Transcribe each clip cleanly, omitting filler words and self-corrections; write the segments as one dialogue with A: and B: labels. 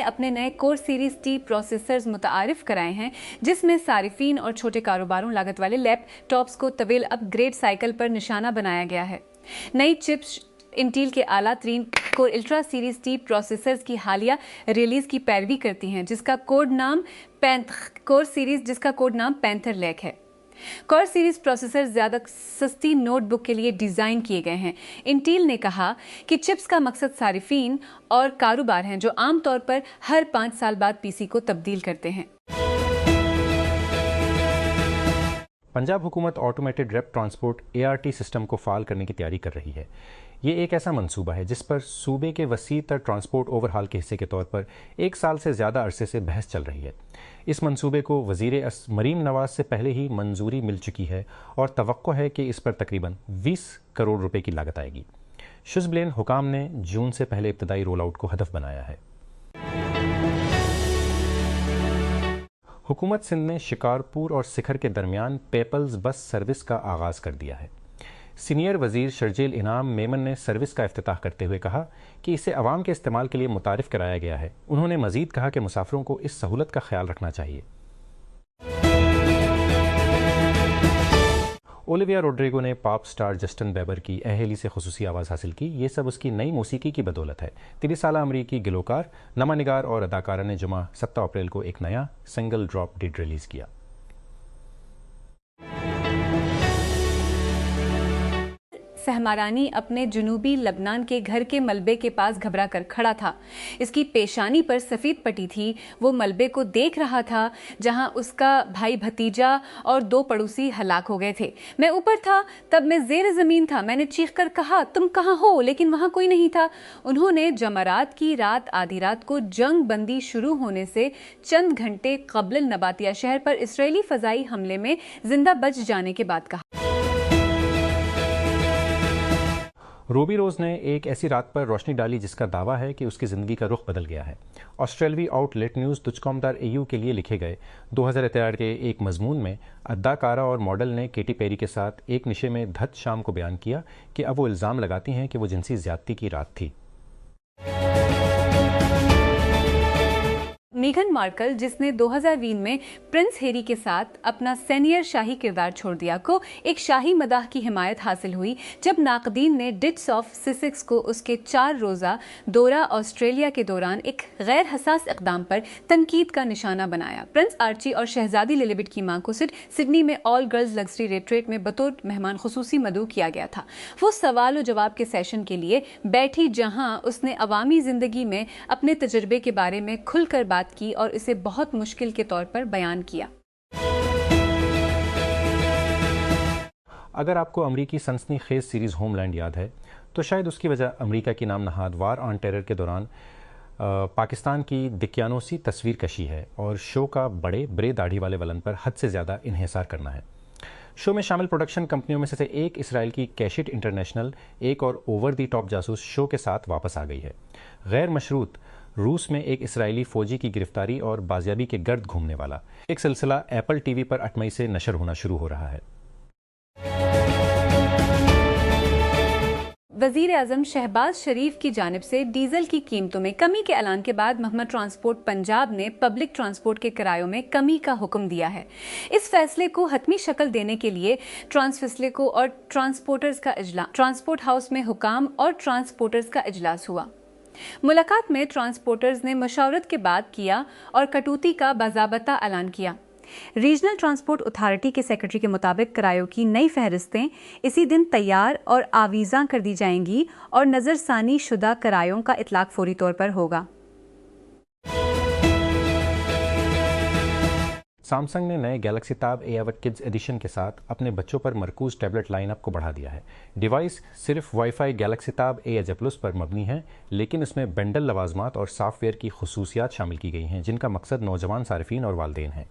A: نے اپنے نئے کور سیریز ٹی پروسیسرز متعارف کرائے ہیں، جس میں صارفین اور چھوٹے کاروباروں لاگت والے لیپ ٹاپس کو طویل اپ گریڈ سائیکل پر نشانہ بنایا گیا ہے۔ نئی چپس انٹیل کے اعلیٰ ترین کور الٹرا سیریز ٹی پروسیسرز کی حالیہ ریلیز کی پیروی کرتی ہیں، جس کا کوڈ نام پینتھر لیک ہے۔ کور سیریز پروسیسر زیادہ سستی نوٹ بک کے لیے ڈیزائن کیے گئے ہیں۔ انٹیل نے کہا کہ چپس کا مقصد صارفین اور کاروبار ہیں جو عام طور پر ہر 5 سال بعد پی سی کو تبدیل کرتے ہیں۔
B: پنجاب حکومت automated rapid transport ART system کو فعال کرنے کی تیاری کر رہی ہے۔ یہ ایک ایسا منصوبہ ہے جس پر صوبے کے وسیع تر ٹرانسپورٹ اوور ہال کے حصے کے طور پر 1 سال سے زیادہ عرصے سے بحث چل رہی ہے۔ اس منصوبے کو وزیر مریم نواز سے پہلے ہی منظوری مل چکی ہے اور توقع ہے کہ اس پر تقریباً 20 کروڑ روپے کی لاگت آئے گی۔ شزبلین حکام نے جون سے پہلے ابتدائی رول آؤٹ کو ہدف بنایا ہے۔ حکومت سندھ نے شکارپور اور سکھر کے درمیان پیپلز بس سروس کا آغاز کر دیا ہے۔ سینئر وزیر شرجیل انعام میمن نے سروس کا افتتاح کرتے ہوئے کہا کہ اسے عوام کے استعمال کے لیے متعارف کرایا گیا ہے۔ انہوں نے مزید کہا کہ مسافروں کو اس سہولت کا خیال رکھنا چاہیے۔ اولیویا روڈریگو نے پاپ سٹار جسٹن بیبر کی اہلی سے خصوصی آواز حاصل کی۔ یہ سب اس کی نئی موسیقی کی بدولت ہے۔ 30 سالہ امریکی گلوکار، نمہ نگار اور اداکارہ نے جمعہ 7 اپریل کو ایک نیا سنگل ڈراپ ڈیڈ ریلیز کیا۔
A: سہمارانی اپنے جنوبی لبنان کے گھر کے ملبے کے پاس گھبرا کر کھڑا تھا۔ اس کی پیشانی پر سفید پٹی تھی۔ وہ ملبے کو دیکھ رہا تھا جہاں اس کا بھائی بھتیجا اور 2 پڑوسی ہلاک ہو گئے تھے۔ میں اوپر تھا، تب میں زیر زمین تھا۔ میں نے چیخ کر کہا تم کہاں ہو، لیکن وہاں کوئی نہیں تھا۔ انہوں نے جمعرات کی رات آدھی رات کو جنگ بندی شروع ہونے سے چند گھنٹے قبل نباتیہ شہر پر اسرائیلی فضائی حملے میں زندہ بچ جانے کے بعد کہا۔
B: روبی روز نے ایک ایسی رات پر روشنی ڈالی جس کا دعویٰ ہے کہ اس کی زندگی کا رخ بدل گیا ہے۔ آسٹریلوی آؤٹ لیٹ news.com.au کے لیے لکھے گئے 2013 کے ایک مضمون میں اداکارہ اور ماڈل نے کیٹی پیری کے ساتھ ایک نشے میں دھت شام کو بیان کیا کہ اب وہ الزام لگاتی ہیں کہ وہ جنسی زیادتی کی رات تھی۔
A: میگھن مارکل، جس نے 2020 میں پرنس ہیری کے ساتھ اپنا سینئر شاہی کردار چھوڑ دیا، کو ایک شاہی مداح کی حمایت حاصل ہوئی جب ناقدین نے ڈچس آف سسیکس کو اس کے 4 روزہ دورہ آسٹریلیا کے دوران ایک غیر حساس اقدام پر تنقید کا نشانہ بنایا۔ پرنس آرچی اور شہزادی للیبٹ کی ماں کو سڈنی میں آل گرلز لگژری ریٹریٹ میں بطور مہمان خصوصی مدعو کیا گیا تھا۔ وہ سوال و جواب کے سیشن کے لیے بیٹھی جہاں اس نے عوامی زندگی میں اپنے تجربے کے بارے میں کھل کر بات کی اور اسے بہت مشکل کے طور پر بیان کیا۔
B: اگر آپ کو امریکی سنسنی خیز سیریز ہوم لینڈ یاد ہے تو شاید اس کی وجہ امریکہ کی نام نہاد وار آن ٹیرر کے دوران پاکستان کی دقیانوسی تصویر کشی ہے اور شو کا بڑے داڑھی والے ولن پر حد سے زیادہ انحصار کرنا ہے۔ شو میں شامل پروڈکشن کمپنیوں میں سے ایک اسرائیل کی کیشٹ انٹرنیشنل ایک اور اوور دی ٹاپ جاسوس شو کے ساتھ واپس آ گئی ہے۔ غیر مشروط روس میں ایک اسرائیلی فوجی کی گرفتاری اور بازیابی کے گرد گھومنے والا ایک سلسلہ ایپل ٹی وی پر 8 مئی سے نشر ہونا شروع ہو رہا ہے۔
A: وزیر اعظم شہباز شریف کی جانب سے ڈیزل کی قیمتوں میں کمی کے اعلان کے بعد محکمہ ٹرانسپورٹ پنجاب نے پبلک ٹرانسپورٹ کے کرایوں میں کمی کا حکم دیا ہے۔ اس فیصلے کو حتمی شکل دینے کے لیے ٹرانسفیسلیکو اور ٹرانسپورٹ ہاؤس میں حکام اور ٹرانسپورٹرز کا اجلاس ہوا۔ ملاقات میں ٹرانسپورٹرز نے مشاورت کے بعد کیا اور کٹوتی کا باضابطہ اعلان کیا۔ ریجنل ٹرانسپورٹ اتھارٹی کے سیکرٹری کے مطابق کرایوں کی نئی فہرستیں اسی دن تیار اور آویزاں کر دی جائیں گی اور نظر ثانی شدہ کرایوں کا اطلاق فوری طور پر ہوگا۔
B: سامسنگ نے نئے گیلیکسی تاب A11 کڈز ایڈیشن کے ساتھ اپنے بچوں پر مرکوز ٹیبلٹ لائن اپ کو بڑھا دیا ہے۔ ڈیوائس صرف وائی فائی گیلیکسی تاب A+ پر مبنی ہے، لیکن اس میں بینڈل لوازمات اور سافٹ ویئر کی خصوصیات شامل کی گئی ہیں جن کا مقصد نوجوان صارفین اور والدین ہے۔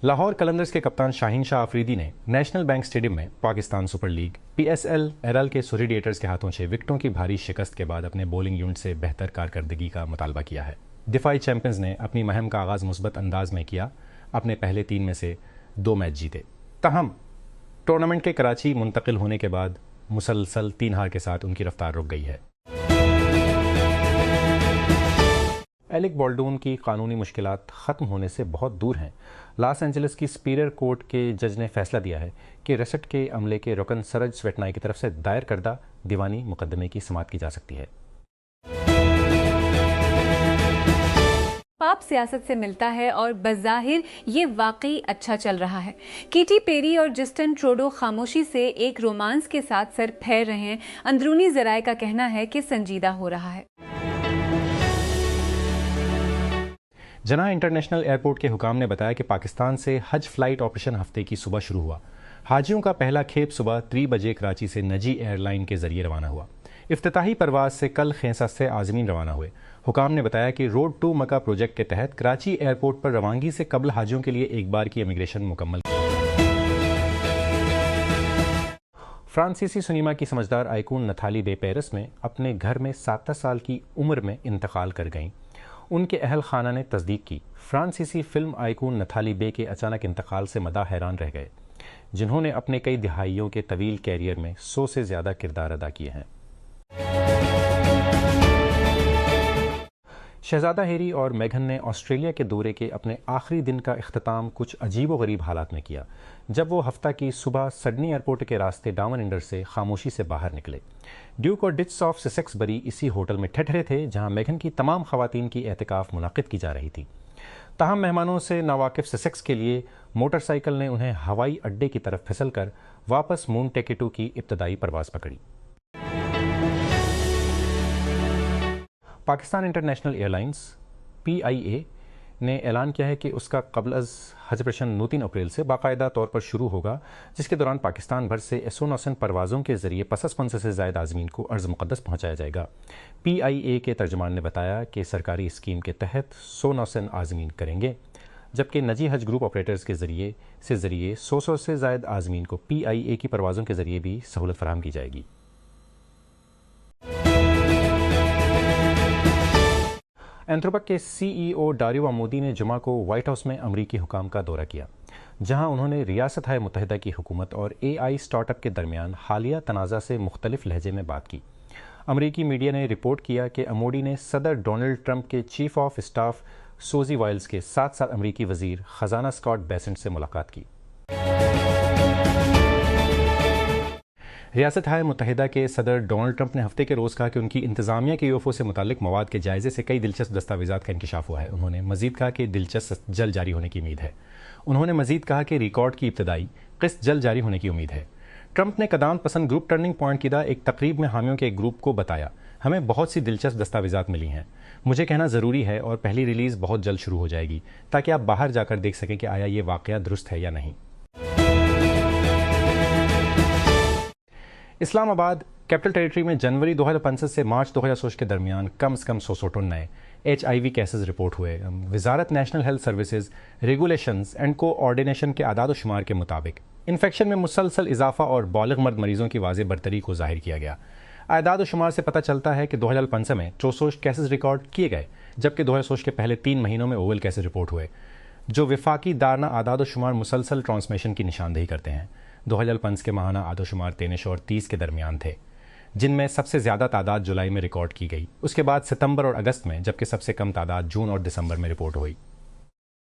B: لاہور قلندرز کے کپتان شاہین شاہ آفریدی نے نیشنل بینک اسٹیڈیم میں Pakistan super league PSL Earl کے سوری ڈیٹرز کے ہاتھوں 6 وکٹوں کی بھاری شکست کے بعد اپنے بولنگ یونٹ سے بہتر کارکردگی کا مطالبہ کیا ہے۔ دفاعی چیمپئنز نے اپنی مہم کا آغاز مثبت انداز میں کیا، اپنے پہلے 3 میں سے 2 میچ جیتے۔ تاہم ٹورنامنٹ کے کراچی منتقل ہونے کے بعد مسلسل 3 ہار کے ساتھ ان کی رفتار رک گئی ہے۔ ایلک بالڈون کی قانونی مشکلات ختم ہونے سے بہت دور ہیں۔ لاس اینجلس کی سپیریئر کورٹ کے جج نے فیصلہ دیا ہے کہ ریسٹ کے عملے کے رکن سرج سویٹنائی کی طرف سے دائر کردہ دیوانی مقدمے کی سماعت کی جا سکتی ہے۔
A: پاپ سیاست سے ملتا ہے اور بظاہر یہ واقعی اچھا چل رہا ہے۔ کیٹی پیری اور جسٹن ٹروڈو خاموشی سے ایک رومانس کے ساتھ سر پھیر رہے ہیں۔ اندرونی ذرائع کا کہنا ہے کہ سنجیدہ ہو رہا ہے۔
B: جناح انٹرنیشنل ایئرپورٹ کے حکام نے بتایا کہ پاکستان سے حج فلائٹ آپریشن ہفتے کی صبح شروع ہوا۔ حاجیوں کا پہلا کھیپ صبح 3 بجے کراچی سے نجی ایئر لائن کے ذریعے روانہ ہوا۔ افتتاحی پرواز سے کل خینسا سے عازمین روانہ ہوئے۔ حکام نے بتایا کہ روڈ ٹو مکہ پروجیکٹ کے تحت کراچی ایئرپورٹ پر روانگی سے قبل حاجیوں کے لیے ایک بار کی امیگریشن مکمل۔ فرانسیسی سنیما کی سمجھدار آئیکون نتھالی بے پیرس میں اپنے گھر میں 67 سال کی عمر میں انتقال کر گئیں۔ ان کے اہل خانہ نے تصدیق کی۔ فرانسیسی فلم آئیکون نتھالی بے کے اچانک انتقال سے مداح حیران رہ گئے، جنہوں نے اپنے کئی دہائیوں کے طویل کیریئر میں 100 سے زیادہ کردار ادا کیے ہیں۔ شہزادہ ہیری اور میگھن نے آسٹریلیا کے دورے کے اپنے آخری دن کا اختتام کچھ عجیب و غریب حالات میں کیا، جب وہ ہفتہ کی صبح سڈنی ایئرپورٹ کے راستے ڈاون انڈر سے خاموشی سے باہر نکلے۔ ڈیوک اور ڈچس آف سسیکس بری اسی ہوٹل میں ٹھہرے تھے جہاں میگھن کی تمام خواتین کی اعتکاف منعقد کی جا رہی تھی۔ تاہم مہمانوں سے ناواقف سسیکس کے لیے موٹر سائیکل نے انہیں ہوائی اڈے کی طرف پھسل کر واپس مون ٹیکٹو کی ابتدائی پرواز پکڑی۔ Pakistan international air lines (PIA) نے اعلان کیا ہے کہ اس کا قبل از حج آپریشن 9 اپریل سے باقاعدہ طور پر شروع ہوگا، جس کے دوران پاکستان بھر سے SO9 پروازوں کے ذریعے پس از 50 سے زائد عازمین کو ارض مقدس پہنچایا جائے گا۔ PIA کے ترجمان نے بتایا کہ سرکاری اسکیم کے تحت 100 عازمین کریں گے، جبکہ نجی حج گروپ آپریٹرز کے ذریعے 100 سے زائد عازمین کو PIA کی پروازوں کے ذریعے بھی سہولت فراہم کی جائے گی۔ اینتھروپک کے CEO ڈاریو آمودی نے جمعہ کو وائٹ ہاؤس میں امریکی حکام کا دورہ کیا، جہاں انہوں نے ریاست متحدہ کی حکومت اور AI اسٹارٹ اپ کے درمیان حالیہ تنازع سے مختلف لہجے میں بات کی۔ امریکی میڈیا نے رپورٹ کیا کہ آمودی نے صدر ڈونلڈ ٹرمپ کے چیف آف اسٹاف سوزی وائلز کے ساتھ امریکی وزیر خزانہ اسکاٹ بیسنٹ سے ملاقات کی۔ ریاست متحدہ کے صدر ڈونلڈ ٹرمپ نے ہفتے کے روز کہا کہ ان کی انتظامیہ کے UFO سے متعلق مواد کے جائزے سے کئی دلچسپ دستاویزات کا انکشاف ہوا ہے۔ انہوں نے مزید کہا کہ دلچسپ جلد جاری ہونے کی امید ہے۔ انہوں نے مزید کہا کہ ریکارڈ کی ابتدائی قسط جلد جاری ہونے کی امید ہے۔ ٹرمپ نے قدامت پسند گروپ ٹرننگ پوائنٹ کی ایک تقریب میں حامیوں کے ایک گروپ کو بتایا، ہمیں بہت سی دلچسپ دستاویزات ملی ہیں، مجھے کہنا ضروری ہے اور پہلی ریلیز بہت جلد شروع ہو جائے گی تاکہ آپ باہر جا کر دیکھ سکیں کہ آیا یہ واقعہ درست ہے یا نہیں۔ اسلام آباد کیپٹل ٹیریٹری میں جنوری 2015 سے مارچ 2016 کے درمیان کم از کم 100 ٹن نئے HIV کیسز رپورٹ ہوئے۔ وزارت national health services regulations and coordination کے اعداد و شمار کے مطابق انفیکشن میں مسلسل اضافہ اور بالغ مرد مریضوں کی واضح برتری کو ظاہر کیا گیا۔ اعداد و شمار سے پتہ چلتا ہے کہ 2015 میں 64 کیسز ریکارڈ کیے گئے، جبکہ 2016 کے پہلے 3 مہینوں میں اوول کیسز رپورٹ ہوئے، جو وفاقی دارنہ اعداد و شمار مسلسل ٹرانسمیشن کی نشاندہی کرتے ہیں۔ 2015 کے ماہانہ اعداد و شمار 13 اور 30 کے درمیان تھے، جن میں سب سے زیادہ تعداد جولائی میں ریکارڈ کی گئی، اس کے بعد ستمبر اور اگست میں، جبکہ سب سے کم تعداد جون اور دسمبر میں رپورٹ ہوئی۔